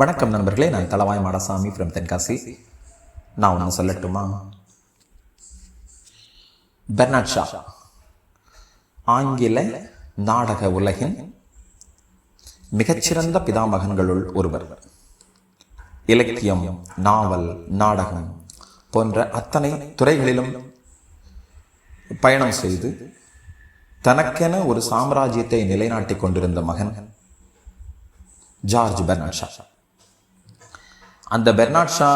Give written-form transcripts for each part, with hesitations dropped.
வணக்கம் நண்பர்களே, நான் தளவாய் மாடசாமி ஃப்ரம் தென்காசி. நான் ஒன்று சொல்லட்டுமா? பெர்னாட் ஷா ஆங்கில நாடக உலகின் மிகச்சிறந்த பிதாமகன்களுள் ஒருவர். இலக்கியம், நாவல், நாடகம் போன்ற அத்தனை துறைகளிலும் பயணம் செய்து தனக்கென ஒரு சாம்ராஜ்யத்தை நிலைநாட்டிக் கொண்டிருந்த மகன் ஜார்ஜ் பெர்னாட் ஷா. அந்த பெர்னாட் ஷா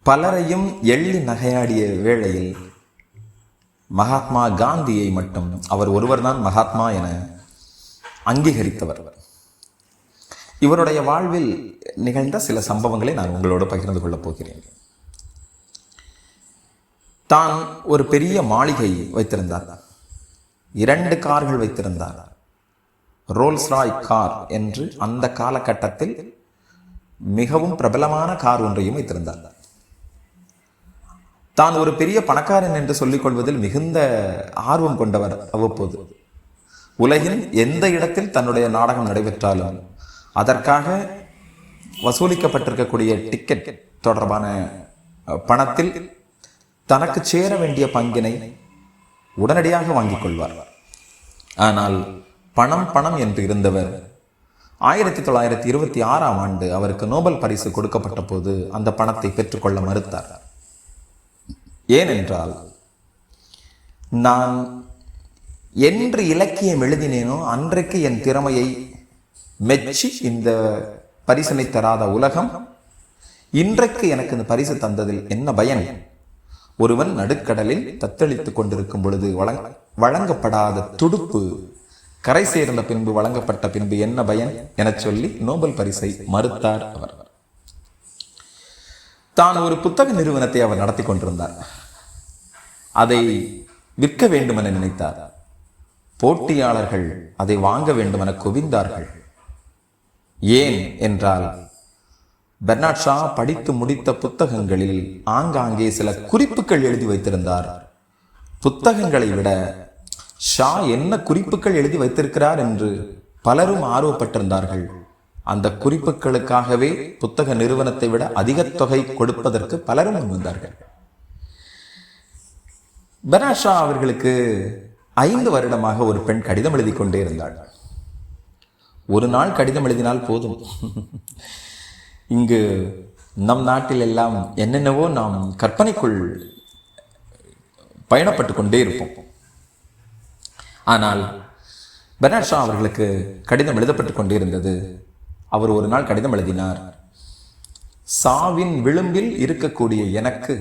பலரையும் எள்ளி நகையாடிய வேளையில் மகாத்மா காந்தியை மட்டும் அவர் ஒருவர்தான் மகாத்மா என அங்கீகரித்தவர். இவருடைய வாழ்வில் நிகழ்ந்த சில சம்பவங்களை நான் உங்களோடு பகிர்ந்து கொள்ளப் போகிறேன். தான் ஒரு பெரிய மாளிகை வைத்திருந்தார், 2 கார்கள் வைத்திருந்தார். ரோல்ஸ் ராய் கார் என்று அந்த காலகட்டத்தில் மிகவும் பிரபலமான கார் ஒன்றையும் வைத்திருந்தார். தான் ஒரு பெரிய பணக்காரன் என்று சொல்லிக் கொள்வதில் மிகுந்த ஆர்வம் கொண்டவர். அவ்வப்போது உலகின் எந்த இடத்தில் தன்னுடைய நாடகம் நடைபெற்றாலும் அதற்காக வசூலிக்கப்பட்டிருக்கக்கூடிய டிக்கெட் தொடர்பான பணத்தில் தனக்கு சேர வேண்டிய பங்கினை உடனடியாக வாங்கிக் கொள்வார். ஆனால் பணம் என்று இருந்தவர் 1926ஆம் ஆண்டு அவருக்கு நோபல் பரிசு கொடுக்கப்பட்ட போது அந்த பணத்தை பெற்றுக்கொள்ள மறுத்தார். ஏனென்றால், நான் என்று இலக்கியம் எழுதினேனோ அன்றைக்கு என் திறமையை மெச்சி இந்த பரிசினை தராத உலகம் இன்றைக்கு எனக்கு இந்த பரிசு தந்ததில் என்ன பயன்? ஒருவன் நடுக்கடலில் தத்தளித்துக் கொண்டிருக்கும் பொழுது வழங்கப்படாத துடுப்பு கரை சேர்ந்த பின்பு வழங்கப்பட்ட பின்பு என்ன பயன் என சொல்லி நோபல் பரிசை மறுத்தார் அவர். தான் ஒரு புத்தக நிறுவனத்தை அவர் நடத்தி கொண்டிருந்தார். அதை விற்க வேண்டும் என நினைத்தார். போட்டியாளர்கள் அதை வாங்க வேண்டும் என குவிந்தார்கள். ஏன் என்றால், பெர்னாட் ஷா படித்து முடித்த புத்தகங்களில் ஆங்காங்கே சில குறிப்புகள் எழுதி வைத்திருந்தார். புத்தகங்களை விட ஷா என்ன குறிப்புகள் எழுதி வைத்திருக்கிறார் என்று பலரும் ஆர்வப்பட்டிருந்தார்கள். அந்த குறிப்புகளுக்காகவே புத்தக நிறுவனத்தை விட அதிக தொகை கொடுப்பதற்கு பலரும் முன்வந்தார்கள். பெர்னாட் ஷா அவர்களுக்கு 5 வருடமாக ஒரு பெண் கடிதம் எழுதி கொண்டே இருந்தாள். ஒரு நாள் கடிதம் எழுதினால் போதும். இங்கு நம் நாட்டில் எல்லாம் என்னென்னவோ நாம் கற்பனைக்குள் பயணப்பட்டு கொண்டே இருப்போம். ஆனால் பெர்னாட் ஷா அவர்களுக்கு கடிதம் எழுதப்பட்டுக் கொண்டே இருந்தது. அவர் ஒரு நாள் கடிதம் எழுதினார். சாவின் விளிம்பில் இருக்கக்கூடிய எனக்கு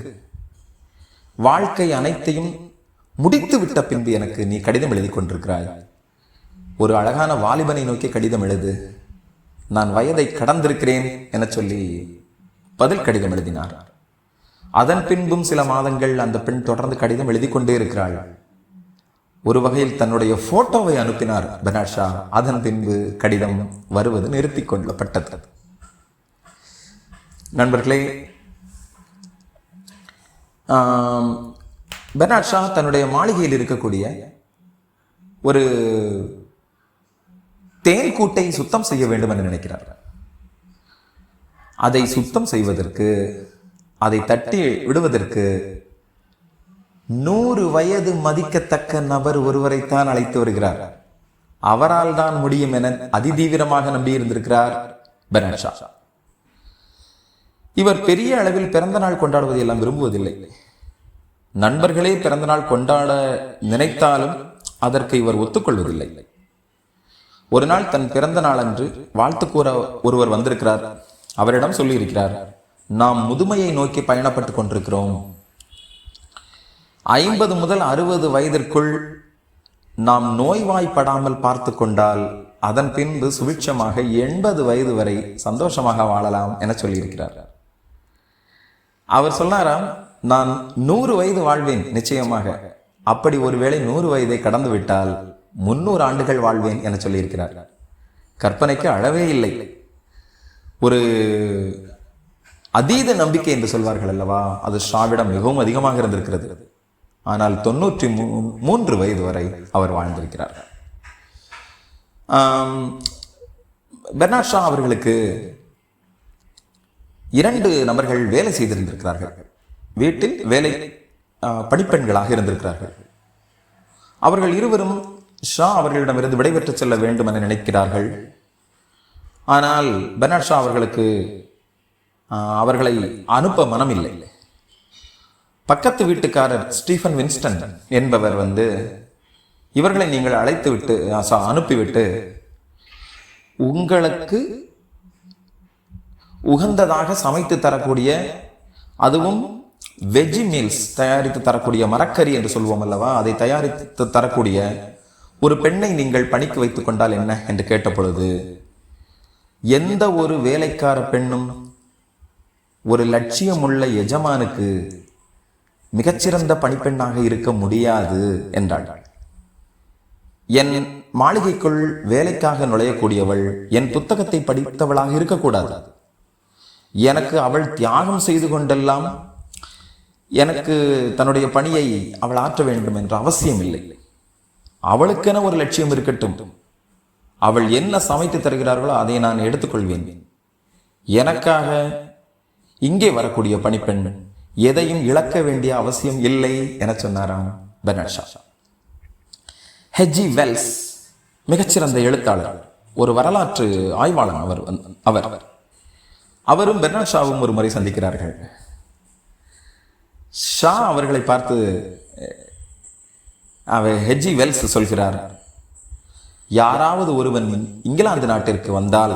வாழ்க்கை அனைத்தையும் முடித்து விட்ட பின்பு எனக்கு நீ கடிதம் எழுதி கொண்டிருக்கிறாய். ஒரு அழகான வாலிபனை நோக்கி கடிதம் எழுது, நான் வயதை கடந்திருக்கிறேன் என சொல்லி பதில் கடிதம் எழுதினார். அதன் பின்பும் சில மாதங்கள் அந்த பெண் தொடர்ந்து கடிதம் எழுதி கொண்டே இருக்கிறாள். ஒரு வகையில் தன்னுடைய போட்டோவை அனுப்பினார் பெர்னாட் ஷா. அதன் பின்பு கடிதம் வருவது நிறுத்திக் கொள்ளப்பட்டது. நண்பர்களே, பெர்னாட் ஷா தன்னுடைய மாளிகையில் இருக்கக்கூடிய ஒரு தேன் கூட்டை சுத்தம் செய்ய வேண்டும் என்று நினைக்கிறார். அதை சுத்தம் செய்வதற்கு, அதை தட்டி விடுவதற்கு 100 வயது மதிக்கத்தக்க நபர் ஒருவரைத்தான் அழைத்து வருகிறார். அவரால் தான் முடியும் என அதிதீவிரமாக நம்பியிருந்திருக்கிறார் பெர்னாட் ஷா. இவர் பெரிய அளவில் பிறந்த நாள் கொண்டாடுவதை எல்லாம் விரும்புவதில்லை. நண்பர்களே பிறந்த நாள் கொண்டாட நினைத்தாலும் அதற்கு இவர் ஒத்துக்கொள்வதில்லை. ஒரு நாள் தன் பிறந்த நாள் அன்று வாழ்த்து கூற ஒருவர் வந்திருக்கிறார். அவரிடம் சொல்லியிருக்கிறார், நாம் முதுமையை நோக்கி பயணப்பட்டுக் கொண்டிருக்கிறோம். 50 முதல் 60 வயதிற்குள் நாம் நோய்வாய்ப்படாமல் பார்த்து கொண்டால் அதன் பின்பு சுபிட்சமாக 80 வயது வரை சந்தோஷமாக வாழலாம் என சொல்லியிருக்கிறார். அவர் சொன்னாராம், நான் 100 வயது வாழ்வேன் நிச்சயமாக. அப்படி ஒருவேளை 100 வயதை கடந்து விட்டால் 300 ஆண்டுகள் வாழ்வேன் என சொல்லியிருக்கிறார். கற்பனைக்கு அளவே இல்லை. ஒரு அதீத நம்பிக்கை என்று சொல்வார்கள் அல்லவா, அது ஷாவிடம் மிகவும் அதிகமாக இருந்திருக்கிறது. ஆனால் 93 வயது வரை அவர் வாழ்ந்திருக்கிறார். பெர்னார்ட் ஷா அவர்களுக்கு 2 நபர்கள் வேலை செய்திருந்திருக்கிறார்கள். வீட்டில் வேலை பணிப்பெண்களாக இருந்திருக்கிறார்கள். அவர்கள் இருவரும் ஷா அவர்களிடமிருந்து விடைபெற்று செல்ல வேண்டும் என நினைக்கிறார்கள். ஆனால் பெர்னார்ட் ஷா அவர்களுக்கு அவர்களை அனுப்ப மனமில்லை. பக்கத்து வீட்டுக்காரர் ஸ்டீஃபன் வின்ஸ்டன் என்பவர் இவர்களை நீங்கள் அனுப்பிவிட்டு உங்களுக்கு உகந்ததாக சமைத்து தரக்கூடிய, அதுவும் வெஜ்ஜி மீல்ஸ் தயாரித்து தரக்கூடிய, மரக்கறி என்று சொல்வோம் அல்லவா, அதை தயாரித்து தரக்கூடிய ஒரு பெண்ணை நீங்கள் பணிக்கு வைத்துக் கொண்டால் என்ன என்று கேட்ட பொழுது, எந்த ஒரு வேலைக்கார பெண்ணும் ஒரு லட்சியமுள்ள எஜமானுக்கு மிகச்சிறந்த பணிப்பெண்ணாக இருக்க முடியாது என்றாள். என் மாளிகைக்குள் வேலைக்காக நுழையக்கூடியவள் என் புத்தகத்தை படித்தவளாக இருக்கக்கூடாது. எனக்கு அவள் தியாகம் செய்து கொண்டெல்லாம் எனக்கு தன்னுடைய பணியை அவள் ஆற்ற வேண்டும் என்ற அவசியம் இல்லை. அவளுக்கென ஒரு லட்சியம் இருக்கட்டும். அவள் என்ன சமைத்து தருகிறார்களோ அதை நான் எடுத்துக்கொள்வேன். எனக்காக இங்கே வரக்கூடிய பணிப்பெண் எதையும் இழக்க வேண்டிய அவசியம் இல்லை என சொன்னாராம் பெர்னார்ட் ஷா. ஹெச்ஜி வெல்ஸ் மிகச்சிறந்த எழுத்தாளர், ஒரு வரலாற்று ஆய்வாளர். அவரும் பெர்னார்ட் ஷாவும் ஒரு முறை சந்திக்கிறார்கள். ஷா அவர்களை பார்த்து ஹெச்ஜி வெல்ஸ் சொல்கிறார், யாராவது ஒருவன் இங்கிலாந்து நாட்டிற்கு வந்தால்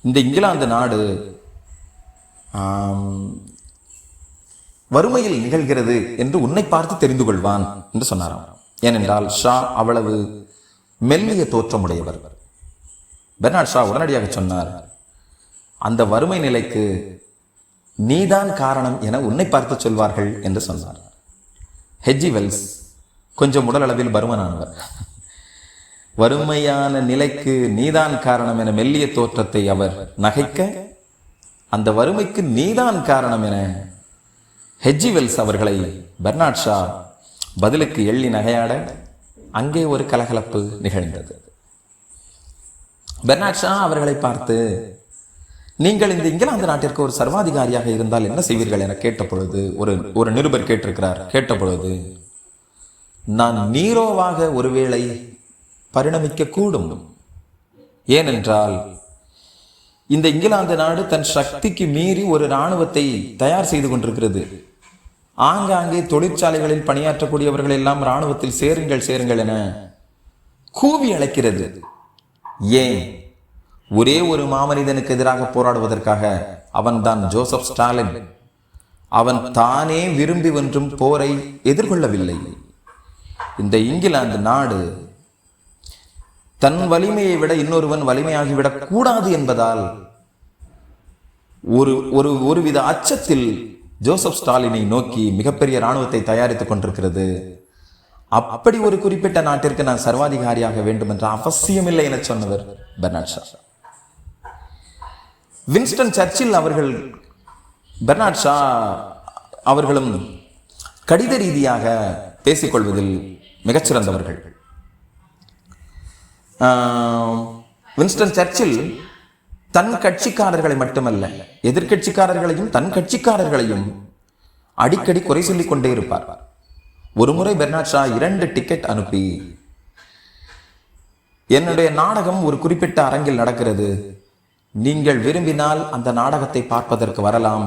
இந்த இங்கிலாந்து நாடு வறுமையில் நிகழ்கிறது என்று உன்னை பார்த்து தெரிந்து கொள்வான் என்று சொன்னாராம். ஏனென்றால் ஷா அவ்வளவு மெல்லிய தோற்றமுடையவர். பெர்னார்ட் ஷா உடனடியாக சொன்னார், அந்த வறுமை நிலைக்கு நீதான் காரணம் என உன்னை பார்த்து சொல்வார்கள் என்று சொன்னார். ஹெச்ஜி வெல்ஸ் கொஞ்சம் உடல் அளவில் பருமனானவர். வறுமையான நிலைக்கு நீதான் காரணம் என மெல்லிய தோற்றத்தை அவர் நகைக்க, அந்த வறுமைக்கு நீதான் காரணம் என ஹெச்ஜி வெல்ஸ் அவர்களை பெர்னார்ட் ஷா பதிலுக்கு எள்ளி நகையாட அங்கே ஒரு கலகலப்பு நிகழ்ந்தது. பெர்னார்ட் ஷா அவர்களை பார்த்து, நீங்கள் இந்த இங்கிலாந்து நாட்டிற்கு ஒரு சர்வாதிகாரியாக இருந்தால் என்ன செய்வீர்கள் என கேட்ட பொழுது, ஒரு நிருபர் கேட்ட பொழுது, நான் நீரோவாக ஒருவேளை பரிணமிக்க கூடும். ஏனென்றால் இந்த இங்கிலாந்து நாடு தன் சக்திக்கு மீறி ஒரு இராணுவத்தை தயார் செய்து கொண்டிருக்கிறது. ஆங்காங்கே தொழிற்சாலைகளில் பணியாற்றக்கூடியவர்கள் எல்லாம் இராணுவத்தில் சேருங்கள் என கூவி அழைக்கிறது. ஏன்? ஒரே ஒரு மாமனிதனுக்கு எதிராக போராடுவதற்காக. அவன்தான் ஜோசப் ஸ்டாலின். அவன் தானே விரும்பி வென்றும் போரை எதிர்கொள்ளவில்லை. இந்த இங்கிலாந்து நாடு தன் வலிமையை விட இன்னொருவன் வலிமையாகிவிடக் கூடாது என்பதால் ஒருவித அச்சத்தில் ஜோசப் ஸ்டாலினை நோக்கி மிகப்பெரிய இராணுவத்தை தயாரித்துக் கொண்டிருக்கிறது. அப்படி ஒரு குறிப்பிட்ட நாட்டிற்கு நான் சர்வாதிகாரியாக வேண்டும் என்ற அவசியம் இல்லை என சொன்னவர் பெர்னார்ட் ஷா. வின்ஸ்டன் சர்ச்சில் அவர்கள் பெர்னார்ட் ஷா அவர்களும் கடித ரீதியாக பேசிக்கொள்வதில் மிகச்சிறந்தவர்கள். வின்ஸ்டன் சர்ச்சில் தன் கட்சிக்காரர்களை மட்டுமல்ல, எதிர்கட்சிக்காரர்களையும் தன் கட்சிக்காரர்களையும் அடிக்கடி குறை சொல்லிக் கொண்டே இருப்பார். ஒருமுறை பெர்னார்ட் ஷா 2 டிக்கெட் அனுப்பி, என்னுடைய நாடகம் ஒரு குறிப்பிட்ட அரங்கில் நடக்கிறது, நீங்கள் விரும்பினால் அந்த நாடகத்தை பார்ப்பதற்கு வரலாம்,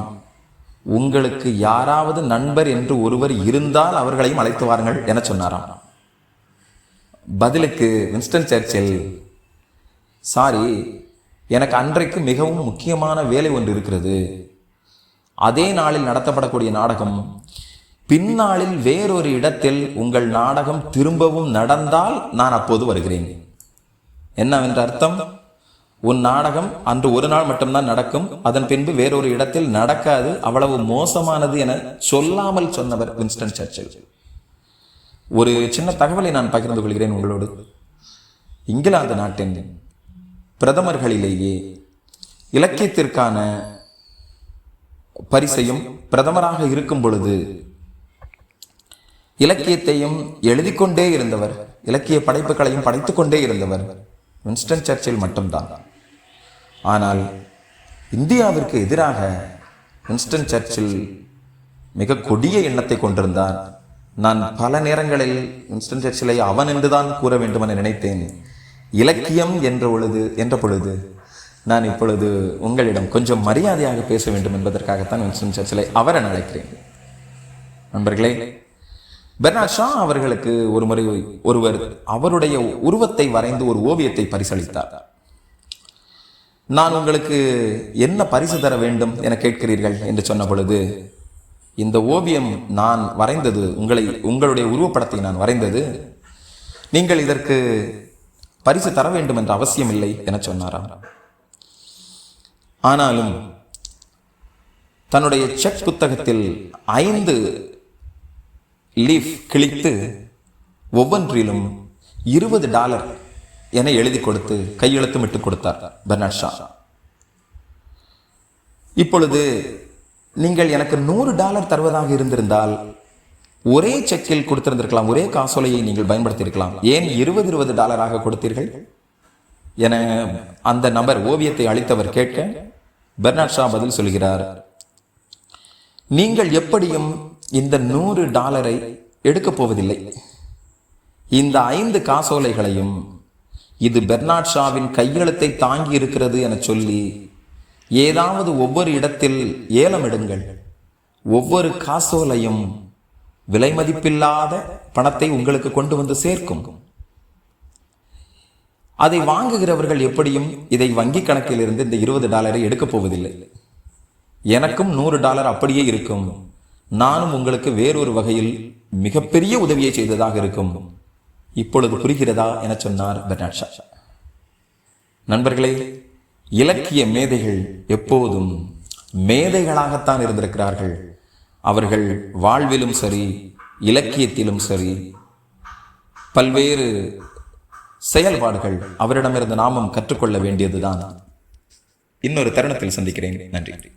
உங்களுக்கு யாராவது நண்பர் என்று ஒருவர் இருந்தால் அவர்களையும் அழைத்து வாருங்கள் என சொன்னாராம். பதிலுக்கு வின்ஸ்டன் சர்ச்சில், சாரி, எனக்கு அன்றைக்கு மிகவும் முக்கியமான வேலை ஒன்று இருக்கிறது, அதே நாளில் நடத்தப்படக்கூடிய நாடகம் பின்னாளில் வேறொரு இடத்தில் உங்கள் நாடகம் திரும்பவும் நடந்தால் நான் அப்போது வருகிறேன். என்னவென்ற அர்த்தம்? உன் நாடகம் அன்று ஒரு நாள் மட்டும்தான் நடக்கும், அதன் பின்பு வேறொரு இடத்தில் நடக்காது, அவ்வளவு மோசமானது என சொல்லாமல் சொன்னவர் வின்ஸ்டன் சர்ச்சில். ஒரு சின்ன தகவலை நான் பகிர்ந்து கொள்கிறேன் உங்களோடு. இங்கிலாந்து நாட்டின் பிரதமர்களிலேயே இலக்கியத்திற்கான பரிசையும் பிரதமராக இருக்கும் பொழுது இலக்கியத்தையும் எழுதிக்கொண்டே இருந்தவர், இலக்கிய படைப்புகளையும் படைத்துக் கொண்டே இருந்தவர் வின்ஸ்டன் சர்ச்சில் மட்டும்தான். ஆனால் இந்தியாவிற்கு எதிராக வின்ஸ்டன் சர்ச்சில் மிக கொடிய எண்ணத்தை கொண்டிருந்தார். நான் பல நேரங்களில் வின்ஸ்டன் சர்ச்சிலை அவன் என்றுதான் கூற வேண்டும் என நினைத்தேன். இலக்கியம் என்ற பொழுது நான் இப்பொழுது உங்களிடம் கொஞ்சம் மரியாதையாக பேச வேண்டும் என்பதற்காகத்தான் வின்ஸ்டன் சர்ச்சிலை அவர் என அழைக்கிறேன். நண்பர்களே, பெர்னார்ட் ஷா அவர்களுக்கு ஒருவர் அவருடைய உருவத்தை வரைந்து ஒரு ஓவியத்தை பரிசளித்தார். நான் உங்களுக்கு என்ன பரிசு தர வேண்டும் என கேட்கிறீர்கள் என்று சொன்ன பொழுது, இந்த ஓவியம் நான் வரைந்தது, உங்களுடைய உருவப்படத்தை நான் வரைந்தது, நீங்கள் இதற்கு பரிசு தர வேண்டும் என்ற அவசியம் இல்லை என சொன்னாராம். ஆனாலும் தன்னுடைய செக் புத்தகத்தில் 5 லீஃப் கிழித்து ஒவ்வொன்றிலும் $20 என எழுதி கொடுத்து கையெழுத்துமிட்டு கொடுத்தார் பெர்னார்ட் ஷா. இப்பொழுது நீங்கள் எனக்கு $100 தருவதாக இருந்திருந்தால் ஒரே செக்கில் கொடுத்திருந்திருக்கலாம், ஒரே காசோலையை நீங்கள் பயன்படுத்தியிருக்கலாம். ஏன் $20 கொடுத்தீர்கள் என அந்த நபர், ஓவியத்தை அளித்தவர் கேட்க, பெர்னார்ட் ஷா பதில் சொல்கிறார், நீங்கள் எப்படியும் இந்த $100 எடுக்கப் போவதில்லை. இந்த 5 காசோலைகளையும் இது பெர்னார்ட் ஷாவின் கையெழுத்தை தாங்கி இருக்கிறது என சொல்லி ஏதாவது ஒவ்வொரு இடத்தில் ஏலமிடுங்கள். ஒவ்வொரு காசோலையும் விலை மதிப்பில்லாத பணத்தை உங்களுக்கு கொண்டு வந்து சேர்க்கும். அதை வாங்குகிறவர்கள் எப்படியும் இதை வங்கி கணக்கில் இருந்து இந்த $20 எடுக்கப் போவதில்லை. எனக்கும் $100 அப்படியே இருக்கும். நானும் உங்களுக்கு வேறொரு வகையில் மிகப்பெரிய உதவியை செய்ததாக இருக்கும். இப்பொழுது புரிகிறதா என சொன்னார் பெர்னார்ட் ஷா. நண்பர்களே, இலக்கிய மேதைகள் எப்போதும் மேதைகளாகத்தான் இருந்திருக்கிறார்கள். அவர்கள் வாழ்விலும் சரி, இலக்கியத்திலும் சரி, பல்வேறு செயல்பாடுகள் அவரிடமிருந்து நாமும் கற்றுக்கொள்ள வேண்டியதுதான். இன்னொரு தருணத்தில் சந்திக்கிறேன். நன்றி.